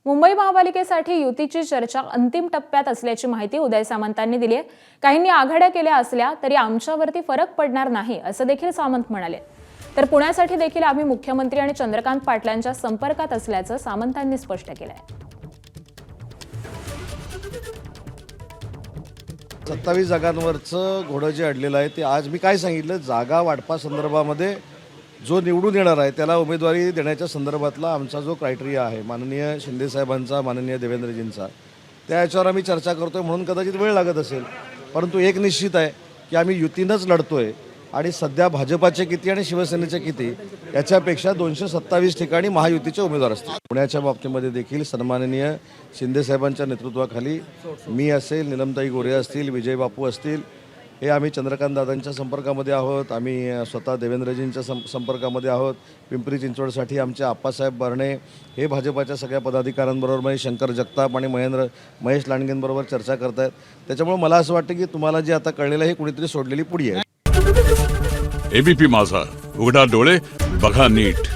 मुंबई महापालिकेसाठी युतीची चर्चा अंतिम टप्प्यात असल्याची माहिती उदय सामंतांनी दिली आहे। काहींनी आघाड्या केल्या असल्या तरी आमच्यावरती फरक पडणार नाही असं देखील सामंत म्हणाले। तर पुण्यासाठी देखील आम्ही मुख्यमंत्री आणि चंद्रकांत पाटलांच्या संपर्कात असल्याचं सामंतांनी स्पष्ट केलंय। 27 जागांवरचं घोडं जे अडलेलं आहे ते आज मी काय सांगितलं, जागा वाटपासंदर्भामध्ये जो निवडून येणार आहे त्याला उमेदवारी देण्याच्या संदर्भातला आमचा जो क्रायटेरिया आहे माननीय शिंदे साहेबांचा, माननीय देवेंद्रजींचा, त्या याच्यावर आम्ही चर्चा करतोय म्हणून कदाचित वेळ लागत असेल, परंतु एक निश्चित आहे की आम्ही युतीनंच लढतोय आणि सध्या भाजपाचे किती आणि शिवसेनेचे किती याच्यापेक्षा 227 ठिकाणी महायुतीचे उमेदवार असतील। पुण्याच्या बाबतीमध्ये देखील सन्माननीय शिंदे साहेबांच्या नेतृत्वाखाली मी असेल, नीलमताई गोरे असतील, विजय बापू असतील, हे आम्ही चंद्रकांत दादांच्या संपर्कामध्ये आहोत, आम्ही स्वतः देवेंद्रजींच्या संपर्कामध्ये आहोत। पिंपरी चिंचवडसाठी आमचे आप्पासाहेब बर्णे हे भाजपाच्या सगळ्या पदाधिकाऱ्यांबरोबर म्हणजे शंकर जगताप आणि महेश लांडगेंबरोबर चर्चा करत आहेत। त्याच्यामुळे मला असं वाटतं की तुम्हाला जे आता कळलेलं आहे कुणीतरी सोडलेली पुडी आहे। एबीपी माझा, उघडा डोळे बघा नीट।